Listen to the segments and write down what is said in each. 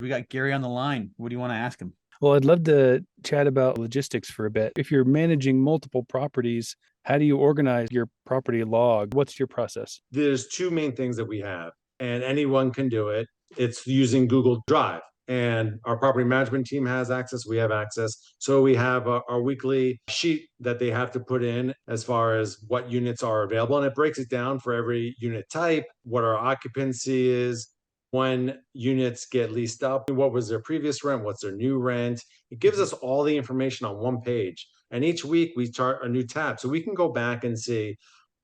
We got Gary on the line. What do you want to ask him? Well, I'd love to chat about logistics for a bit. If you're managing multiple properties, how do you organize your property log? What's your process? There's two main things that we have, and anyone can do it. It's using Google Drive. And our property management team has access. We have access. So we have our weekly sheet that they have to put in as far as what units are available. And it breaks it down for every unit type, what our occupancy is, when units get leased up, what was their previous rent, what's their new rent. It gives us all the information on one page. And each week we start a new tab. So we can go back and see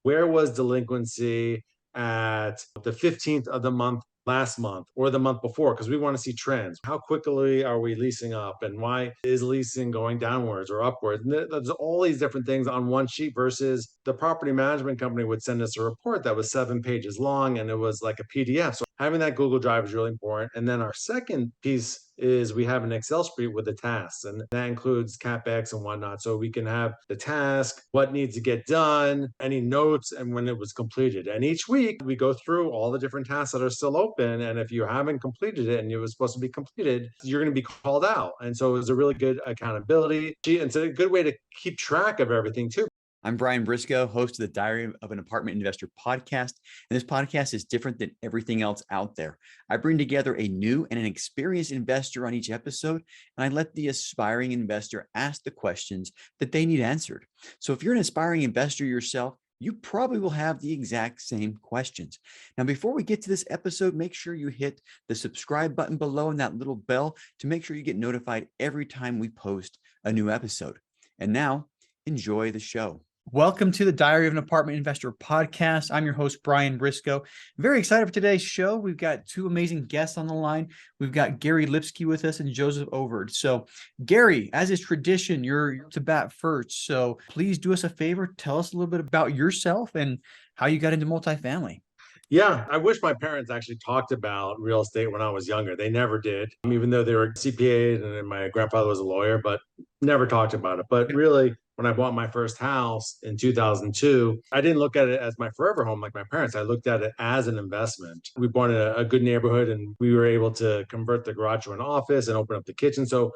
where was delinquency at the 15th of the month last month or the month before, because we want to see trends. How quickly are we leasing up, and why is leasing going downwards or upwards? And there's all these different things on one sheet versus the property management company would send us a report that was 7 pages long and it was like a PDF. So having that Google Drive is really important. And then our second piece is we have an Excel spreadsheet with the tasks, and that includes CapEx and whatnot. So we can have the task, what needs to get done, any notes, and when it was completed. And each week we go through all the different tasks that are still open. And if you haven't completed it and it was supposed to be completed, you're going to be called out. And so it's a really good accountability sheet. It's a good way to keep track of everything too. I'm Brian Briscoe, host of the Diary of an Apartment Investor podcast. And this podcast is different than everything else out there. I bring together a new and an experienced investor on each episode, and I let the aspiring investor ask the questions that they need answered. So if you're an aspiring investor yourself, you probably will have the exact same questions. Now, before we get to this episode, make sure you hit the subscribe button below and that little bell to make sure you get notified every time we post a new episode. And now, enjoy the show. Welcome to the Diary of an Apartment Investor podcast. I'm your host, Brian Briscoe. Very excited for today's show. We've got two amazing guests on the line. We've got Gary Lipsky with us and Joseph Ovard. So Gary, as is tradition, you're to bat first. So please do us a favor. Tell us a little bit about yourself and how you got into multifamily. Yeah, I wish my parents actually talked about real estate when I was younger. They never did, even though they were CPAs and my grandfather was a lawyer, but never talked about it. But really, when I bought my first house in 2002, I didn't look at it as my forever home like my parents. I looked at it as an investment. We bought a good neighborhood and we were able to convert the garage to an office and open up the kitchen. So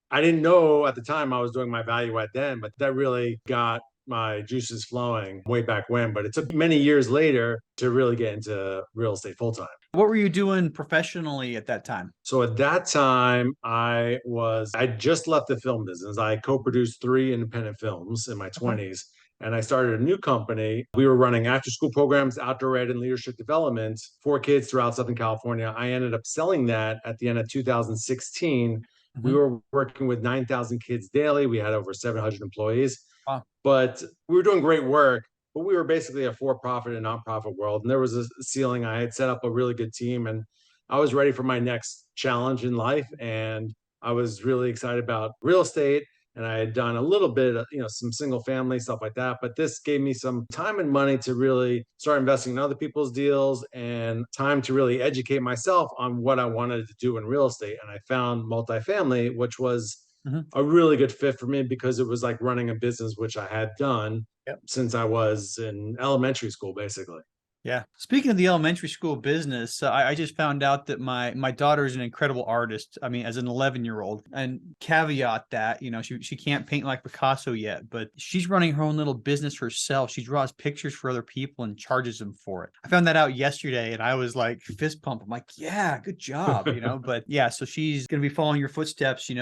I didn't know at the time I was doing my value add then, but that really got my juices flowing way back when. But it took many years later to really get into real estate full time. What were you doing professionally at that time? So at that time, I just left the film business. I co-produced 3 independent films in my 20s. And I started a new company. We were running after school programs, outdoor ed, and leadership development for kids throughout Southern California. I ended up selling that at the end of 2016. We were working with 9,000 kids daily. We had over 700 employees. Wow. But we were doing great work. But we were basically a for-profit and nonprofit world. And there was a ceiling. I had set up a really good team, and I was ready for my next challenge in life. And I was really excited about real estate. And I had done a little bit of, some single family stuff like that. But this gave me some time and money to really start investing in other people's deals and time to really educate myself on what I wanted to do in real estate. And I found multifamily, which was a really good fit for me because it was like running a business, which I had done since I was in elementary school, basically. Yeah. Speaking of the elementary school business, I just found out that my daughter is an incredible artist. I mean, as an 11-year-old, and caveat that, she can't paint like Picasso yet, but she's running her own little business herself. She draws pictures for other people and charges them for it. I found that out yesterday and I was like fist pump. I'm like, yeah, good job, but yeah, so she's going to be following your footsteps, the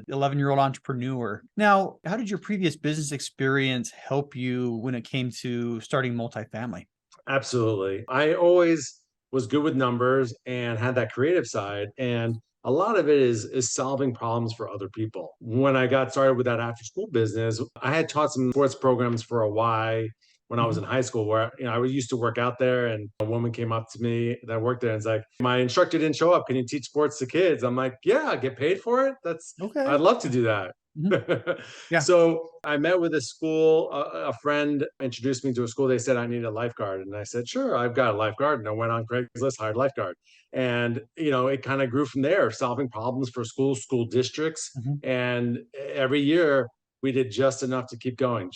11-year-old entrepreneur. Now, how did your previous business experience help you when it came to starting multifamily? Absolutely. I always was good with numbers and had that creative side. And a lot of it is solving problems for other people. When I got started with that after school business, I had taught some sports programs for a Y when I was in high school, where I used to work out there, and a woman came up to me that worked there and was like, my instructor didn't show up. Can you teach sports to kids? I'm like, yeah, I get paid for it. Okay. I'd love to do that. Yeah. So I met with a school, a friend introduced me to a school. They said I need a lifeguard. And I said, sure, I've got a lifeguard. And I went on Craigslist, hired a lifeguard. And, it kind of grew from there, solving problems for schools, school districts. And every year we did just enough to keep going,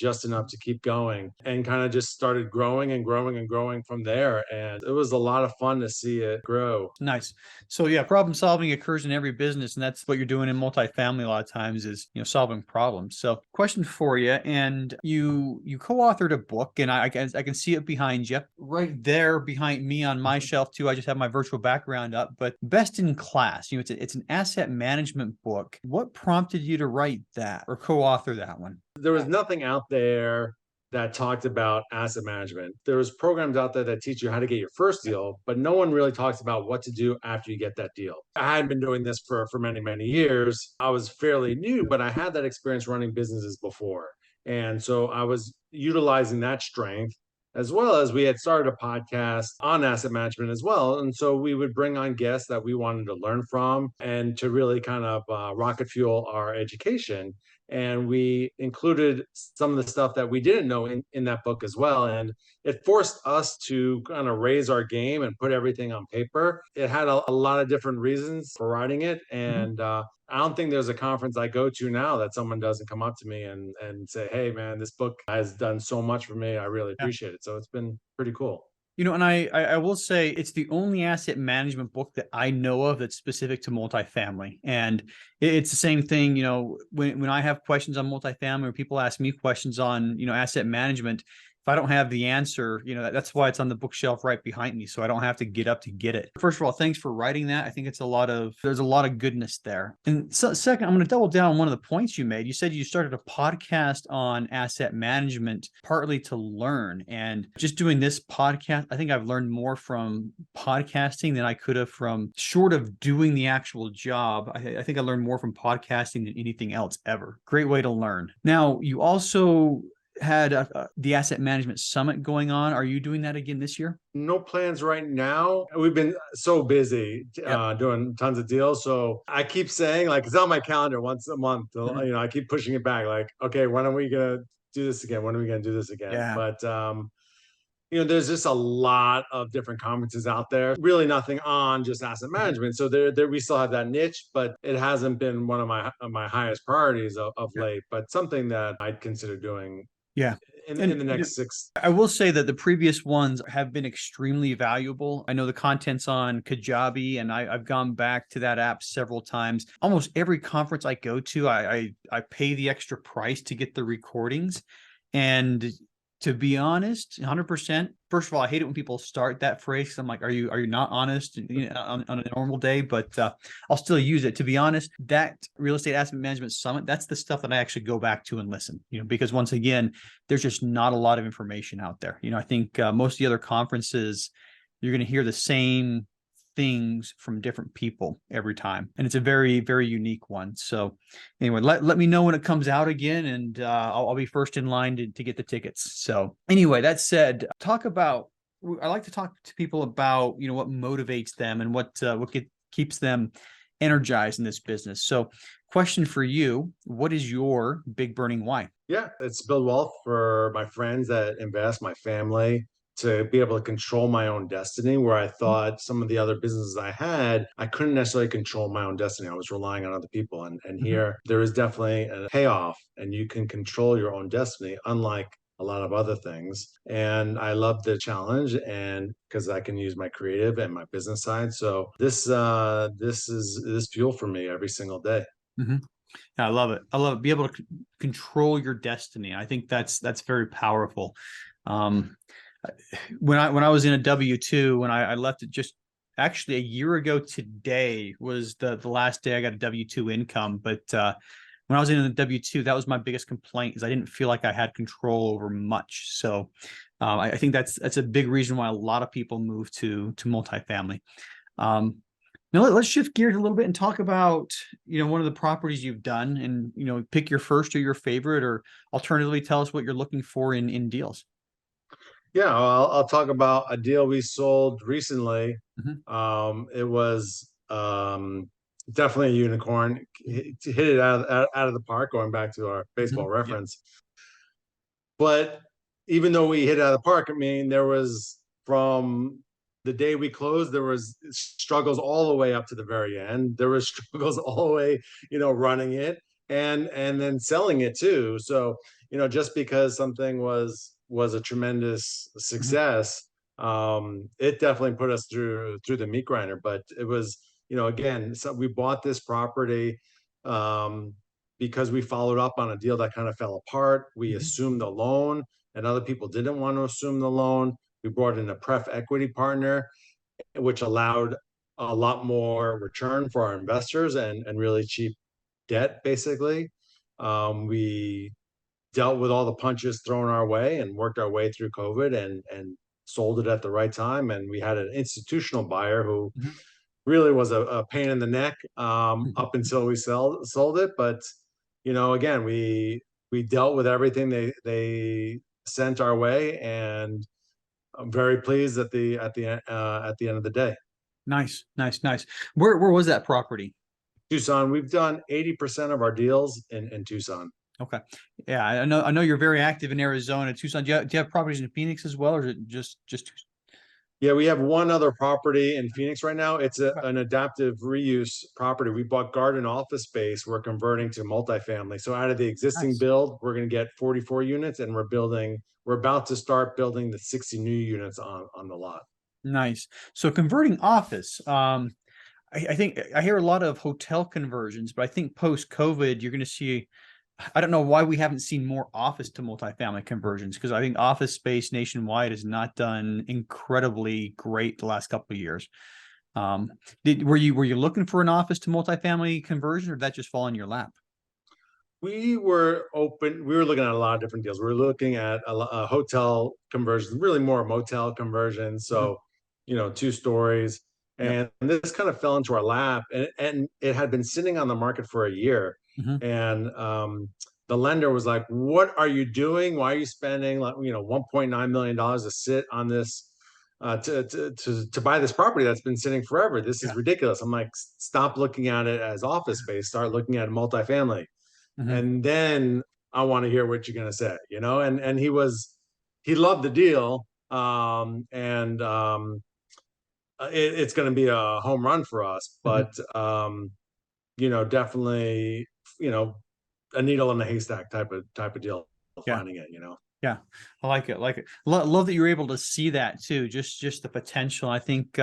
and kind of just started growing and growing and growing from there. And it was a lot of fun to see it grow. Nice. So yeah, problem solving occurs in every business, and that's what you're doing in multifamily a lot of times is, solving problems. So question for you, and you co-authored a book, and I can see it behind you, right there behind me on my shelf too. I just have my virtual background up, but Best in Class, it's an asset management book. What prompted you to write that or co-author that one? There was nothing out there that talked about asset management. There was programs out there that teach you how to get your first deal, but no one really talks about what to do after you get that deal. I had been doing this for many, many years. I was fairly new, but I had that experience running businesses before. And so I was utilizing that strength, as well as we had started a podcast on asset management as well. And so we would bring on guests that we wanted to learn from and to really kind of rocket fuel our education. And we included some of the stuff that we didn't know in that book as well. And it forced us to kind of raise our game and put everything on paper. It had a lot of different reasons for writing it. And I don't think there's a conference I go to now that someone doesn't come up to me and say, hey, man, this book has done so much for me. I really appreciate it. So it's been pretty cool. And I will say it's the only asset management book that I know of that's specific to multifamily. And it's the same thing, when I have questions on multifamily or people ask me questions on, asset management, if I don't have the answer, that's why it's on the bookshelf right behind me. So I don't have to get up to get it. First of all, thanks for writing that. I think there's a lot of goodness there. And so, second, I'm going to double down on one of the points you made. You said you started a podcast on asset management, partly to learn. And just doing this podcast, I think I've learned more from podcasting than I could have from short of doing the actual job. I think I learned more from podcasting than anything else ever. Great way to learn. Now, you also had the asset management summit going on. Are you doing that again this year? No plans right now. We've been so busy doing tons of deals. So I keep saying, like, it's on my calendar once a month. I keep pushing it back. Like, okay, when are we gonna do this again? When are we gonna do this again? Yeah. But there's just a lot of different conferences out there. Really, nothing on just asset management. So there we still have that niche, but it hasn't been one of my highest priorities of late. But something that I'd consider doing. Yeah. In the next 6. I will say that the previous ones have been extremely valuable. I know the content's on Kajabi, and I've gone back to that app several times. Almost every conference I go to, I pay the extra price to get the recordings. And to be honest, 100%. First of all, I hate it when people start that phrase because I'm like, are you not honest on a normal day? But I'll still use it. To be honest, that real estate asset management summit, that's the stuff that I actually go back to and listen. Because once again, there's just not a lot of information out there. I think most of the other conferences, you're going to hear the same things from different people every time, and it's a very, very unique one. So anyway, let me know when it comes out again, and I'll be first in line to get the tickets. So anyway, that said, I like to talk to people about what motivates them and what keeps them energized in this business. So question for you, what is your big burning why? Yeah, it's build wealth for my friends that invest, my family, to be able to control my own destiny, where I thought some of the other businesses I had, I couldn't necessarily control my own destiny. I was relying on other people. And here, there is definitely a payoff, and you can control your own destiny, unlike a lot of other things. And I love the challenge, and because I can use my creative and my business side. So this is fuel for me every single day. Mm-hmm. Yeah, I love it. Be able to control your destiny. I think that's very powerful. When I was in a W-2, when I left it just actually a year ago today was the last day I got a W-2 income. But when I was in the W-2, that was my biggest complaint, is I didn't feel like I had control over much. So I think that's a big reason why a lot of people move to multifamily. Now let's shift gears a little bit and talk about one of the properties you've done, and pick your first or your favorite, or alternatively tell us what you're looking for in deals. Yeah, I'll talk about a deal we sold recently. It was definitely a unicorn. Hit it out of the park, going back to our baseball reference. But even though we hit it out of the park, I mean, there was, from the day we closed, there was struggles all the way up to the very end. There was struggles all the way, running it. and then selling it too. So, just because something was a tremendous Mhm. success, it definitely put us through the meat grinder. But it was, again, so we bought this property um, because we followed up on a deal that kind of fell apart. We Mhm. assumed the loan, and other people didn't want to assume the loan. We brought in a pref equity partner, which allowed a lot more return for our investors and really cheap debt, basically. We dealt with all the punches thrown our way and worked our way through COVID and sold it at the right time. And we had an institutional buyer who Mhm. really was a pain in the neck up Mhm. until we sold it. But again, we dealt with everything they sent our way, and I'm very pleased at the end of the day. Nice, nice, nice. Where was that property? Tucson, we've done 80% of our deals in Tucson. Okay. Yeah, I know you're very active in Arizona, Tucson. Do you have properties in Phoenix as well, or is it just Tucson? Yeah, we have one other property in Phoenix right now. It's Okay. an adaptive reuse property. We bought garden office space. We're converting to multifamily. So out of the existing Nice. build, we're going to get 44 units, and we're about to start building the 60 new units on the lot. Nice. So converting office. I think I hear a lot of hotel conversions, but I think post-COVID, you're going to see. I don't know why we haven't seen more office to multifamily conversions, because I think office space nationwide has not done incredibly great the last couple of years. Were you looking for an office to multifamily conversion, or did that just fall in your lap? We were looking at a lot of different deals. We were looking at a hotel conversion, really more motel conversions. Mhm. So, 2 stories. Yep. And this kind of fell into our lap, and it had been sitting on the market for a year. Mhm. And the lender was like, "What are you doing? Why are you spending like, $1.9 million to sit on this, to buy this property that's been sitting forever? This is Yeah. ridiculous." I'm like, "Stop looking at it as office space. Start looking at multifamily." Mhm. And then I want to hear what you're gonna say, and he loved the deal, and it's going to be a home run for us, Mhm. but definitely, you know, a needle in a haystack type of deal, Yeah. finding it. Yeah, I like it. Like it. Love that you're able to see that too. Just the potential. I think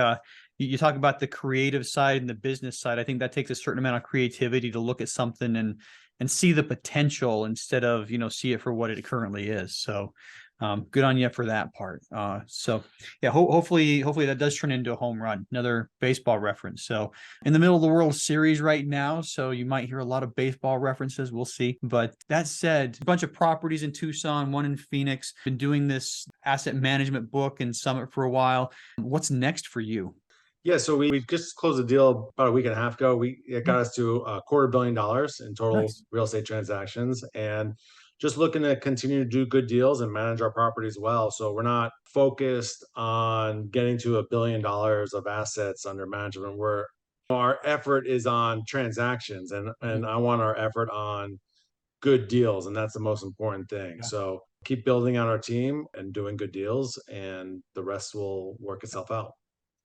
you talk about the creative side and the business side. I think that takes a certain amount of creativity to look at something and see the potential instead of see it for what it currently is. So good on you for that part. So yeah, hopefully that does turn into a home run. Another baseball reference. So in the middle of the World Series right now, so you might hear a lot of baseball references. We'll see. But that said, a bunch of properties in Tucson, one in Phoenix. Been doing this asset management book and summit for a while. What's next for you? Yeah, so we just closed a deal about a week and a half ago. It got us to $250 million in total Nice. real estate transactions, and just looking to continue to do good deals and manage our properties well. So we're not focused on getting to $1 billion of assets under management. Our effort is on transactions, and Mhm. I want our effort on good deals, and that's the most important thing. Yeah. So keep building out our team and doing good deals, and the rest will work itself out.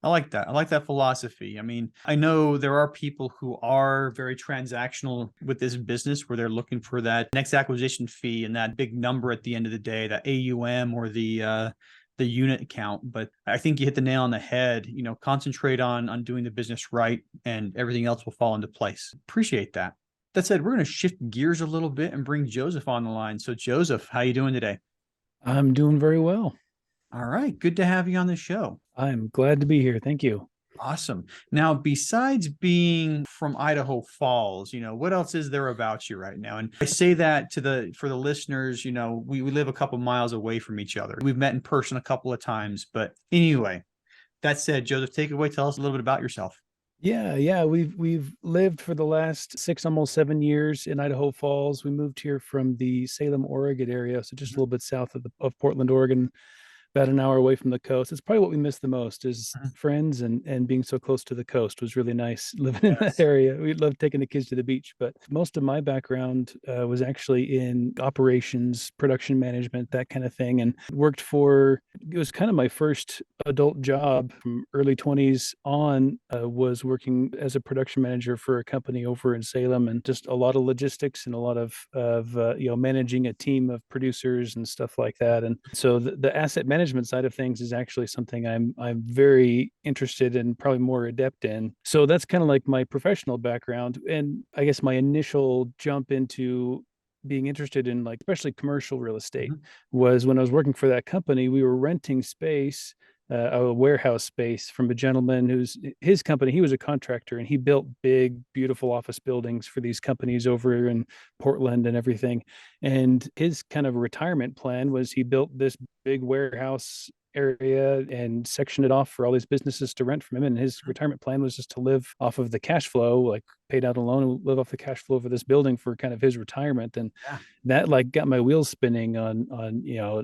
I like that. I like that philosophy. I mean, I know there are people who are very transactional with this business where they're looking for that next acquisition fee and that big number at the end of the day, that AUM or the unit count. But I think you hit the nail on the head. Concentrate on doing the business right, and everything else will fall into place. Appreciate that. That said, we're going to shift gears a little bit and bring Joseph on the line. So, Joseph, how you doing today? I'm doing very well. All right, good to have you on the show. I'm glad to be here. Thank you. Awesome. Now, besides being from Idaho Falls, what else is there about you right now? And I say that for the listeners, we live a couple miles away from each other. We've met in person a couple of times, but anyway, that said, Joseph, take it away. Tell us a little bit about yourself. Yeah. We've lived for the last 6, almost 7 years in Idaho Falls. We moved here from the Salem, Oregon area, so just a Mhm. little bit south of Portland, Oregon, about an hour away from the coast. It's probably what we miss the most is Mhm. friends and being so close to the coast was really nice living in that Yes. area. We loved taking the kids to the beach, but most of my background was actually in operations, production management, that kind of thing, and worked for, it was kind of my first adult job from early 20s on, was working as a production manager for a company over in Salem, and just a lot of logistics and a lot of managing a team of producers and stuff like that. And so the asset management side of things is actually something I'm very interested in, probably more adept in. So that's kind of like my professional background, and I guess my initial jump into being interested in, like, especially commercial real estate, Mhm. was when I was working for that company. We were renting space, a warehouse space, from a gentleman who's his company. He was a contractor and he built big, beautiful office buildings for these companies over in Portland and everything. And his kind of retirement plan was he built this big warehouse area and sectioned it off for all these businesses to rent from him. And his retirement plan was just to live off of the cash flow, like paid out a loan and live off the cash flow for this building for kind of his retirement. And Yeah. that like got my wheels spinning on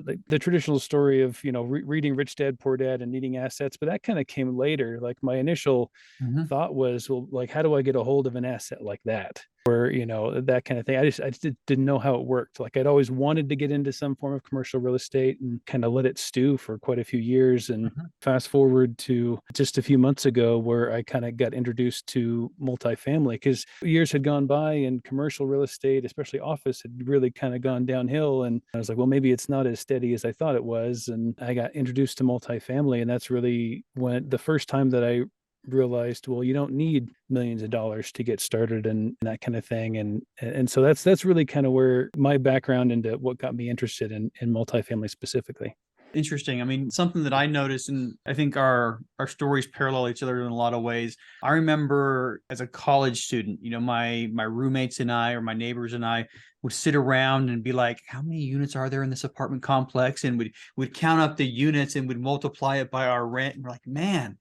like the traditional story of reading Rich Dad Poor Dad and needing assets, but that kind of came later. Like my initial Mhm. thought was, well, like, how do I get a hold of an asset like that, or that kind of thing. I just didn't know how it worked. Like, I'd always wanted to get into some form of commercial real estate and kind of let it stew for quite a few years. And Mhm. fast forward to just a few months ago, where I kind of got introduced to multifamily, because years had gone by and commercial real estate, especially office, had really kind of gone downhill. And I was like, well, maybe it's not as steady as I thought it was. And I got introduced to multifamily. And that's really when the first time that I realized, well, you don't need millions of dollars to get started and that kind of thing. And so that's really kind of where my background into what got me interested in multifamily specifically. Interesting. I mean, something that I noticed, and I think our stories parallel each other in a lot of ways. I remember as a college student, my roommates and I, or my neighbors and I, would sit around and be like, "How many units are there in this apartment complex?" And we'd count up the units and would multiply it by our rent. And we're like, "Man,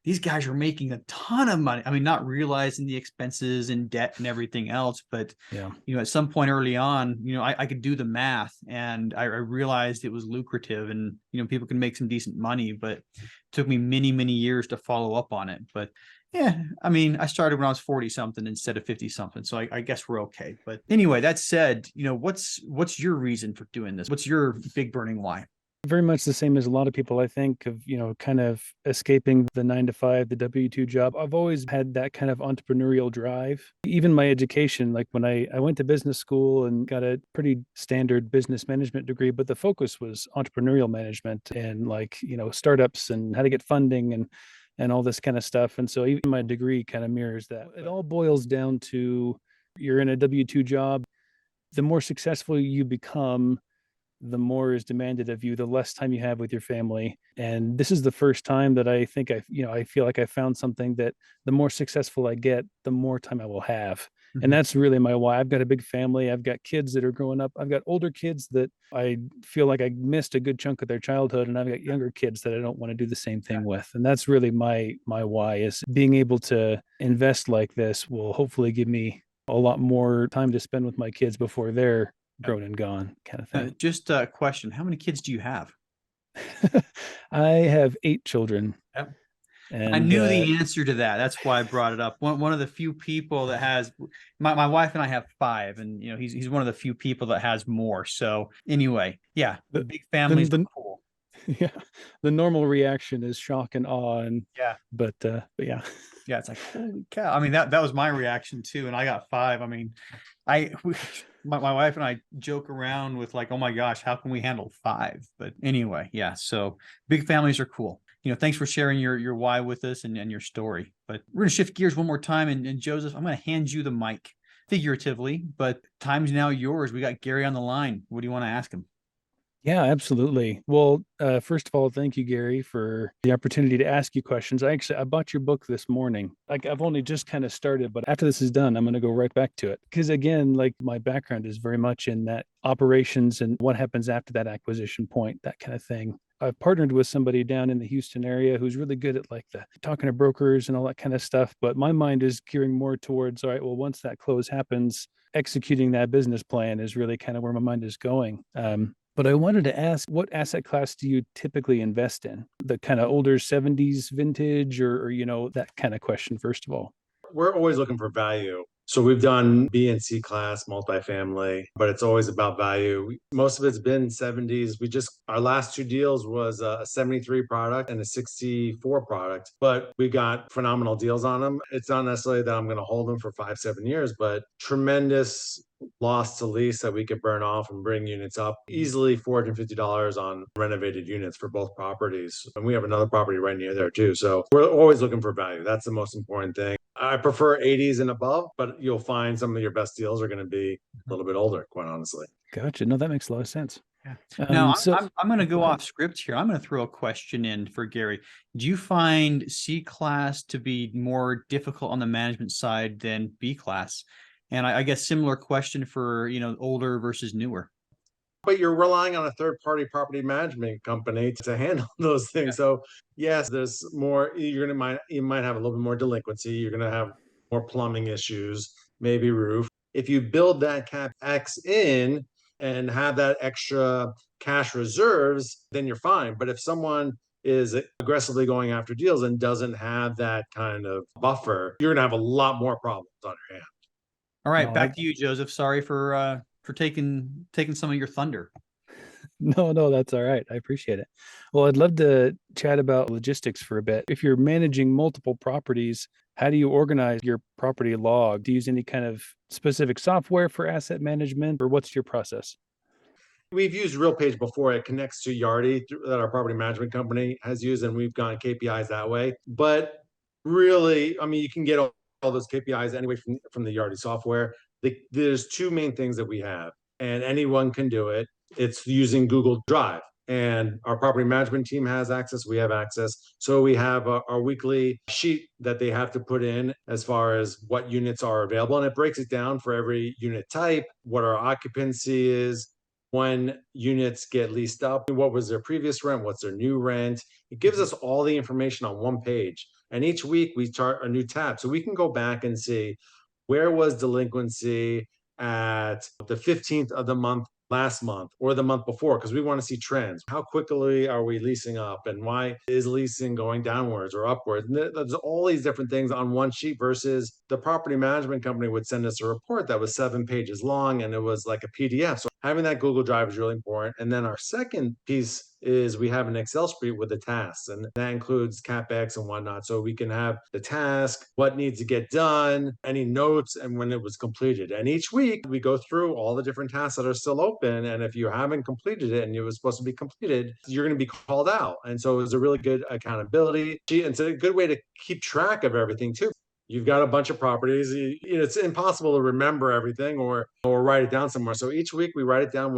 these guys are making a ton of money." I mean, not realizing the expenses and debt and everything else, but Yeah. at some point early on, I could do the math, and I realized it was lucrative, and people can make some decent money, but it took me many, many years to follow up on it. But yeah, I mean, I started when I was 40 something instead of 50 something. So I guess we're okay. But anyway, that said, what's your reason for doing this? What's your big burning why? Very much the same as a lot of people, I think, of, kind of escaping the 9 to 5, the W-2 job. I've always had that kind of entrepreneurial drive. Even my education, like when I went to business school and got a pretty standard business management degree, but the focus was entrepreneurial management and, like, startups and how to get funding and all this kind of stuff. And so even my degree kind of mirrors that. It all boils down to, you're in a W-2 job. The more successful you become, the more is demanded of you, the less time you have with your family. And this is the first time that I think I feel like I found something that the more successful I get, the more time I will have. And Mhm. that's really my why. I've got a big family. I've got kids that are growing up. I've got older kids that I feel like I missed a good chunk of their childhood. And I've got younger kids that I don't want to do the same thing with. And that's really my why, is being able to invest like this will hopefully give me a lot more time to spend with my kids before they're Yeah. grown and gone, kind of thing. Just a question: how many kids do you have? I have 8 children, Yep. I and knew the answer to that. That's why I brought it up. One of the few people that has, my wife and I have five, and he's one of the few people that has more. So anyway, yeah, the big the, families are the cool. yeah, the normal reaction is shock and awe, and Yeah. but yeah. Yeah, it's like, holy cow. I mean, that was my reaction too. And I got five. I mean, I my wife and I joke around with like, oh my gosh, how can we handle five? But anyway, yeah. So big families are cool. Thanks for sharing your why with us and your story. But we're gonna shift gears one more time. And Joseph, I'm gonna hand you the mic figuratively, but time's now yours. We got Gary on the line. What do you want to ask him? Yeah, absolutely. Well, first of all, thank you, Gary, for the opportunity to ask you questions. I bought your book this morning. Like, I've only just kind of started, but after this is done, I'm going to go right back to it. Because again, like, my background is very much in that operations and what happens after that acquisition point, that kind of thing. I've partnered with somebody down in the Houston area who's really good at, like, the talking to brokers and all that kind of stuff. But my mind is gearing more towards, all right, well, once that close happens, executing that business plan is really kind of where my mind is going. But I wanted to ask, what asset class do you typically invest in? The kind of older 70s vintage or that kind of question, first of all. We're always looking for value. So we've done B and C class multifamily, but it's always about value. Most of it's been 70s. Our last two deals was a 73 product and a 64 product, but we got phenomenal deals on them. It's not necessarily that I'm going to hold them for 5, 7 years, but tremendous loss to lease that we could burn off and bring units up easily $450 on renovated units for both properties. And we have another property right near there too. So we're always looking for value. That's the most important thing. I prefer 80s and above, but you'll find some of your best deals are going to be a little bit older, quite honestly. Gotcha. No, that makes a lot of sense. Yeah. Now, So I'm going to go go ahead. off script here. I'm going to throw a question in for Gary. Do you find C class to be more difficult on the management side than B class? And I guess similar question for, older versus newer. But you're relying on a third-party property management company to handle those things. Yeah. So yes, there's more. You might have a little bit more delinquency. You're going to have more plumbing issues, maybe roof. If you build that CapEx in and have that extra cash reserves, then you're fine. But if someone is aggressively going after deals and doesn't have that kind of buffer, you're going to have a lot more problems on your hands. All right, No, back to you, Joseph. Sorry for taking some of your thunder. No, that's all right. I appreciate it. Well, I'd love to chat about logistics for a bit. If you're managing multiple properties, how do you organize your property log? Do you use any kind of specific software for asset management, or what's your process? We've used RealPage before. It connects to Yardi that our property management company has used, and we've gone KPIs that way. But really, I mean, you can get all those KPIs anyway from the Yardi software. There's two main things that we have, and anyone can do it. It's using Google Drive, and our property management team has access. We have access. So we have our weekly sheet that they have to put in as far as what units are available, and it breaks it down for every unit type, what our occupancy is, when units get leased up, what was their previous rent, what's their new rent. It gives us all the information on one page. And each week we start a new tab. So we can go back and see where was delinquency at the 15th of the month last month or the month before, because we want to see trends. How quickly are we leasing up, and why is leasing going downwards or upwards? And there's all these different things on one sheet versus the property management company would send us a report that was 7 pages long and it was like a PDF. So having that Google Drive is really important. And then our second piece is we have an Excel spreadsheet with the tasks, and that includes CapEx and whatnot. So we can have the task, what needs to get done, any notes, and when it was completed. And each week we go through all the different tasks that are still open. And if you haven't completed it and it was supposed to be completed, you're going to be called out. And so it's a really good accountability sheet. It's a good way to keep track of everything too. You've got a bunch of properties. It's impossible to remember everything or write it down somewhere. So each week we write it down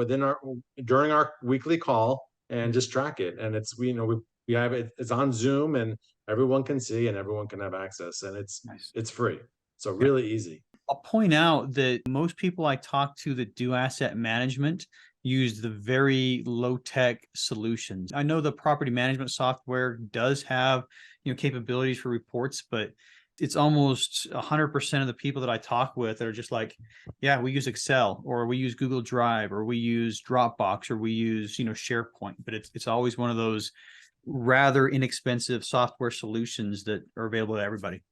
during our weekly call and just track it. And we have it. It's on Zoom and everyone can see and everyone can have access, and Nice. it's free. So really easy. I'll point out that most people I talk to that do asset management use the very low-tech solutions. I know the property management software does have, capabilities for reports, but it's almost 100% of the people that I talk with that are just like, yeah, we use Excel, or we use Google Drive, or we use Dropbox, or we use, SharePoint. But it's always one of those rather inexpensive software solutions that are available to everybody.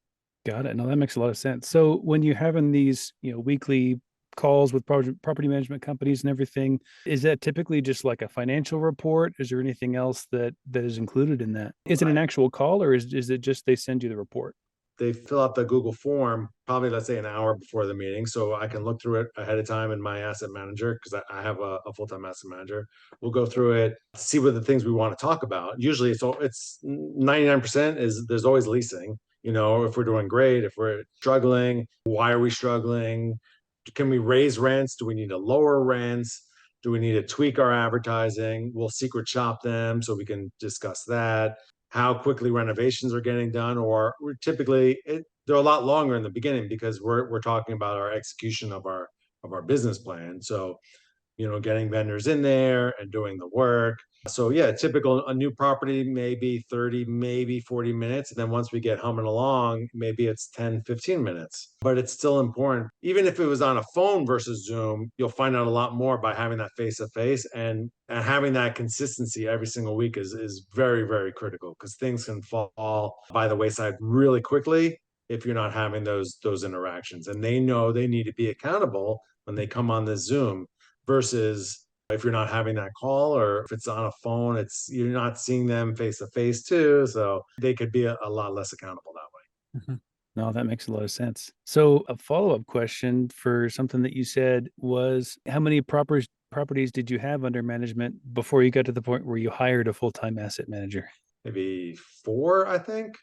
Got it. No, that makes a lot of sense. So when you're having these, weekly calls with property management companies and everything, is that typically just like a financial report? Is there anything else that is included in that? Is it an actual call, or is it just they send you the report? They fill out the Google form, probably let's say an hour before the meeting. So I can look through it ahead of time in my asset manager, because I have a full-time asset manager. We'll go through it, see what the things we want to talk about. Usually it's 99% is there's always leasing. If we're doing great, if we're struggling, why are we struggling? Can we raise rents? Do we need to lower rents? Do we need to tweak our advertising? We'll secret shop them so we can discuss that. How quickly renovations are getting done, or they're a lot longer in the beginning because we're talking about our execution of our business plan. So getting vendors in there and doing the work. So yeah, typical a new property, maybe 30, maybe 40 minutes. And then once we get humming along, maybe it's 10, 15 minutes. But it's still important. Even if it was on a phone versus Zoom, you'll find out a lot more by having that face to face, and having that consistency every single week is very, very critical, because things can fall by the wayside really quickly if you're not having those interactions. And they know they need to be accountable when they come on this Zoom, versus if you're not having that call, or if it's on a phone, you're not seeing them face to face too. So they could be a lot less accountable that way. Mhm. No, that makes a lot of sense. So a follow-up question for something that you said was, how many properties did you have under management before you got to the point where you hired a full-time asset manager? Maybe 4, I think.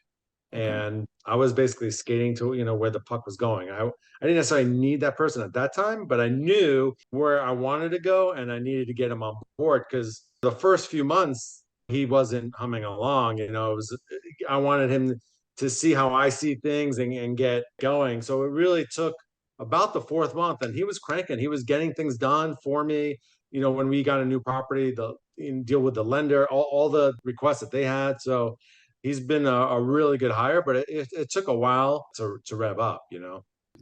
Okay. And I was basically skating to where the puck was going. I didn't necessarily need that person at that time, but I knew where I wanted to go, and I needed to get him on board, because the first few months he wasn't humming along. I wanted him to see how I see things, and get going. So it really took about the fourth month, and he was cranking. He was getting things done for me. When we got a new property, deal with the lender, all the requests that they had. So he's been a really good hire, but it took a while to rev up.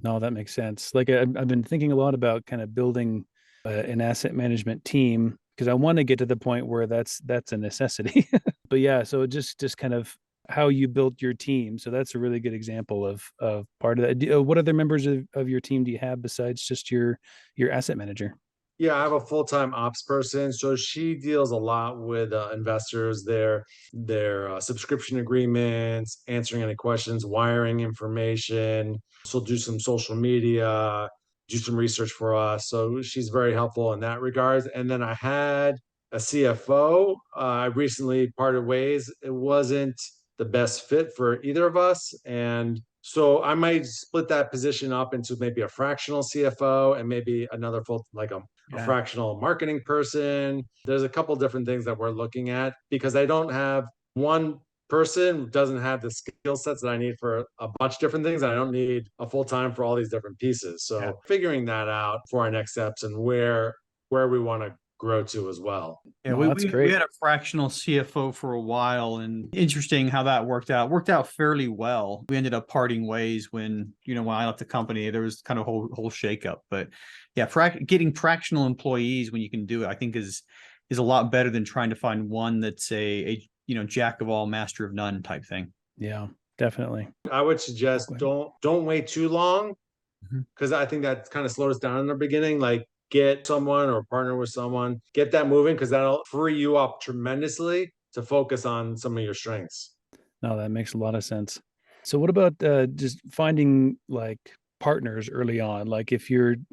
No, that makes sense. Like I've been thinking a lot about kind of building an asset management team, because I want to get to the point where that's a necessity. But yeah, so just kind of how you built your team. So that's a really good example of part of that. What other members of your team do you have besides just your asset manager? Yeah, I have a full-time ops person, so she deals a lot with investors, their subscription agreements, answering any questions, wiring information. She'll do some social media, do some research for us. So she's very helpful in that regard. And then I had a CFO. I recently parted ways. It wasn't the best fit for either of us, and so I might split that position up into maybe a fractional CFO and maybe another full, like a Yeah. fractional marketing person. There's a couple different things that we're looking at, because I don't have one person doesn't have the skill sets that I need for a bunch of different things. I don't need a full time for all these different pieces. Yeah. So figuring that out for our next steps, and where we want to grow to as well. Yeah, No, we, that's we great. we had a fractional CFO for a while, and interesting how that worked out. Worked out fairly well. We ended up parting ways when I left the company. There was kind of whole shakeup. But yeah, getting fractional employees when you can do it, I think is a lot better than trying to find one that's a jack of all, master of none type thing. Yeah, definitely. I would suggest Okay. don't wait too long, Mhm. because I think that kind of slowed us down in the beginning. Like, get someone or partner with someone, get that moving, because that'll free you up tremendously to focus on some of your strengths. No, that makes a lot of sense. So what about just finding like partners early on? Like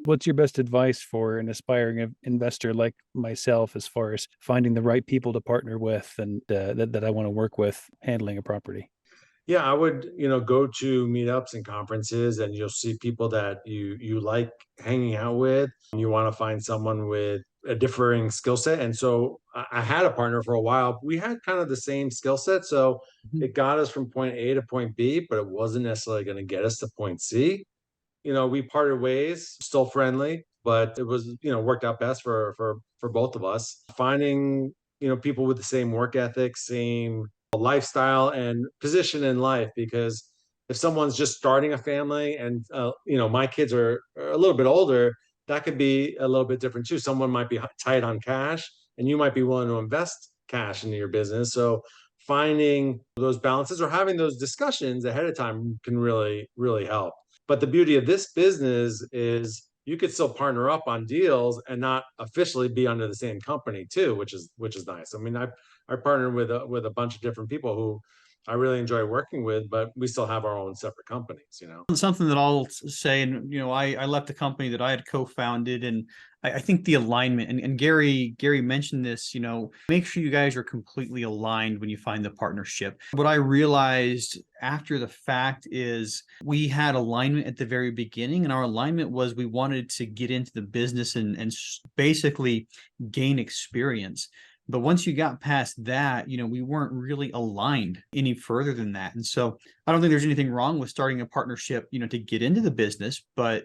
what's your best advice for an aspiring investor like myself, as far as finding the right people to partner with and that I want to work with handling a property? Yeah, I would, go to meetups and conferences, and you'll see people that you like hanging out with. You want to find someone with a differing skill set. And so I had a partner for a while. We had kind of the same skill set. So Mhm. it got us from point A to point B, but it wasn't necessarily going to get us to point C. We parted ways, still friendly, but it was, worked out best for both of us. Finding, people with the same work ethic, same lifestyle and position in life, because if someone's just starting a family, and my kids are a little bit older, that could be a little bit different too. Someone might be tight on cash, and you might be willing to invest cash into your business. So finding those balances, or having those discussions ahead of time, can really, really help. But the beauty of this business is you could still partner up on deals and not officially be under the same company too, which is nice. I mean, I partnered with a bunch of different people who I really enjoy working with, but we still have our own separate companies. Something that I'll say, and I left the company that I had co-founded, and I think the alignment, and Gary mentioned this, make sure you guys are completely aligned when you find the partnership. What I realized after the fact is we had alignment at the very beginning, and our alignment was we wanted to get into the business and basically gain experience. But once you got past that, we weren't really aligned any further than that. And so I don't think there's anything wrong with starting a partnership, to get into the business, but,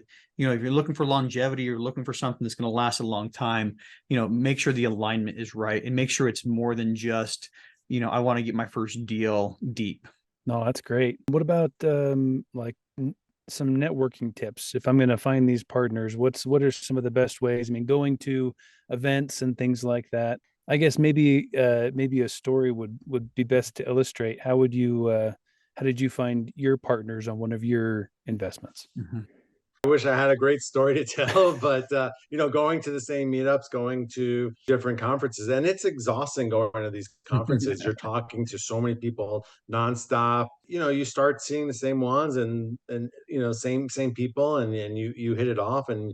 if you're looking for longevity, you're looking for something that's going to last a long time, make sure the alignment is right and make sure it's more than just, I want to get my first deal deep. No, that's great. What about some networking tips? If I'm going to find these partners, what are some of the best ways? I mean, going to events and things like that. I guess maybe a story would be best to illustrate. How did you find your partners on one of your investments? Mm-hmm. I wish I had a great story to tell, but going to the same meetups, going to different conferences, and it's exhausting going to these conferences. You're talking to so many people nonstop. You start seeing the same ones and same people, and you hit it off, and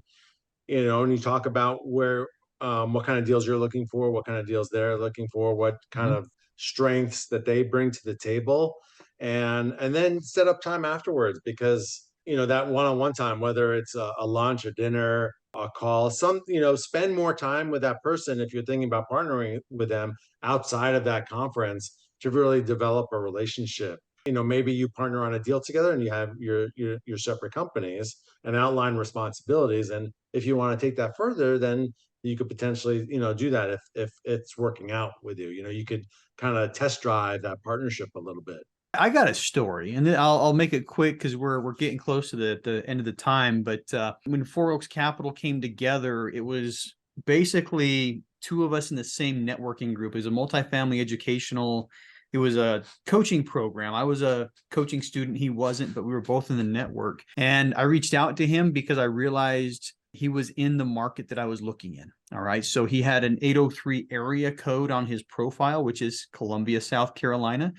you talk about what kind of deals you're looking for, what kind of deals they're looking for, what kind of strengths that they bring to the table, and then set up time afterwards, because that one-on-one time, whether it's a lunch, a dinner, a call, spend more time with that person if you're thinking about partnering with them outside of that conference to really develop a relationship. Maybe you partner on a deal together and you have your separate companies and outline responsibilities. And if you want to take that further, then you could potentially, do that if it's working out with you. You could kind of test drive that partnership a little bit. I got a story, and then I'll make it quick because we're getting close to the end of the time. But when Four Oaks Capital came together, it was basically two of us in the same networking group. It was a multifamily educational. It was a coaching program. I was a coaching student. He wasn't, but we were both in the network. And I reached out to him because I realized he was in the market that I was looking in. All right. So he had an 803 area code on his profile, which is Columbia, South Carolina.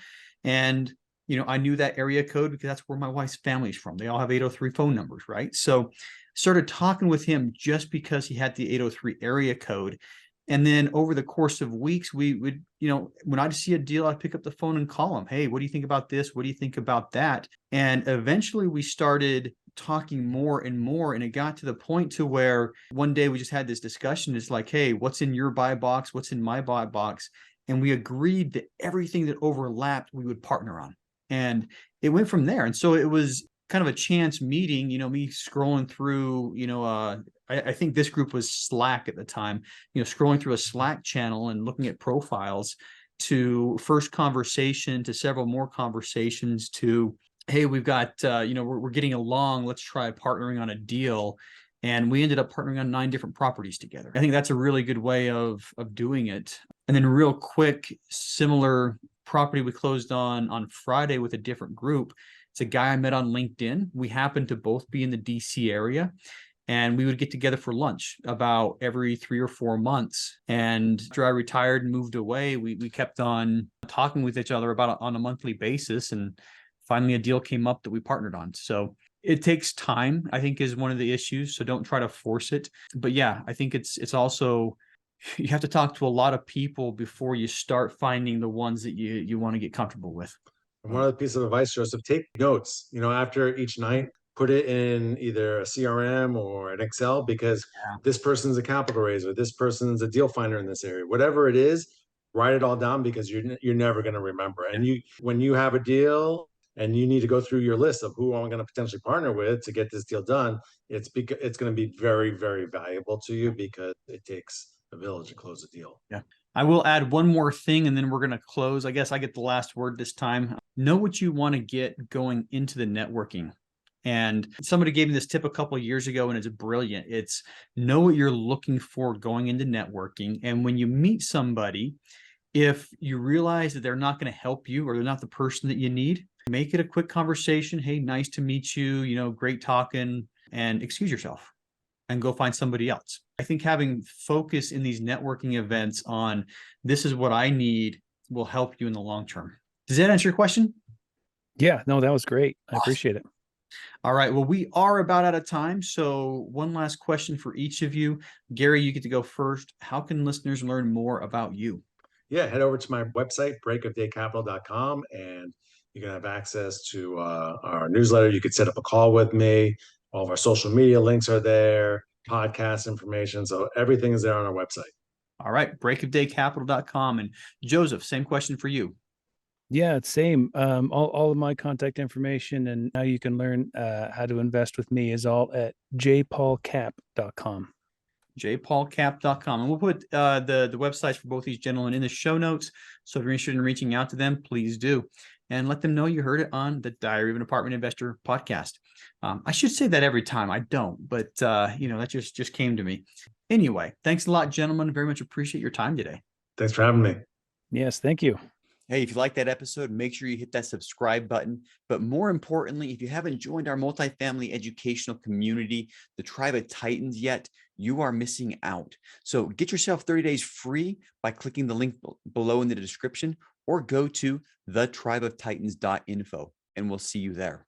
And, I knew that area code because that's where my wife's family's from. They all have 803 phone numbers, right? So started talking with him just because he had the 803 area code. And then over the course of weeks, we would, when I'd see a deal, I'd pick up the phone and call him. Hey, what do you think about this? What do you think about that? And eventually we started talking more and more. And it got to the point to where one day we just had this discussion. It's like, hey, what's in your buy box? What's in my buy box? And we agreed that everything that overlapped, we would partner on. And it went from there. And so it was kind of a chance meeting, me scrolling through, I think this group was Slack at the time, scrolling through a Slack channel and looking at profiles, to first conversation, to several more conversations, to, hey, we've got, we're getting along, let's try partnering on a deal. And we ended up partnering on 9 different properties together. I think that's a really good way of doing it. And then real quick, similar property we closed on Friday with a different group. It's a guy I met on LinkedIn. We happened to both be in the DC area, and we would get together for lunch about every 3 or 4 months. And after I retired and moved away, we kept on talking with each other about on a monthly basis. And finally a deal came up that we partnered on. So it takes time, I think, is one of the issues. So don't try to force it. But yeah, I think it's also, you have to talk to a lot of people before you start finding the ones that you want to get comfortable with. And one other piece of advice, Joseph, take notes, after each night, put it in either a CRM or an Excel, because this person's a capital raiser, this person's a deal finder in this area, whatever it is, write it all down, because you're never going to remember. And when you have a deal and you need to go through your list of who I'm going to potentially partner with to get this deal done, it's going to be very, very valuable to you, because it takes a village to close a deal. Yeah. I will add one more thing and then we're going to close. I guess I get the last word this time. Know what you want to get going into the networking. And somebody gave me this tip a couple of years ago, and it's brilliant. It's know what you're looking for going into networking. And when you meet somebody, if you realize that they're not going to help you or they're not the person that you need, make it a quick conversation. Hey, nice to meet you, great talking, and excuse yourself and go find somebody else. I think having focus in these networking events on this is what I need will help you in the long term. Does that answer your question? Yeah, no, that was great. I appreciate it. All right. Well, we are about out of time. So one last question for each of you. Gary, you get to go first. How can listeners learn more about you? Yeah, head over to my website, breakofdaycapital.com, and you can have access to our newsletter. You could set up a call with me. All of our social media links are there, podcast information. So everything is there on our website. All right, breakofdaycapital.com. And Joseph, same question for you. Yeah, it's same. All of my contact information and how you can learn how to invest with me is all at jpaulcap.com. jpaulcap.com. And we'll put the websites for both these gentlemen in the show notes. So if you're interested in reaching out to them, please do. And let them know you heard it on the Diary of an Apartment Investor podcast. I should say that every time. I don't, but that just came to me. Anyway, thanks a lot, gentlemen. Very much appreciate your time today. Thanks for having me. Yes, thank you. Hey, if you like that episode, make sure you hit that subscribe button. But more importantly, if you haven't joined our multifamily educational community, the Tribe of Titans yet, you are missing out. So get yourself 30 days free by clicking the link below in the description, or go to thetribeoftitans.info, and we'll see you there.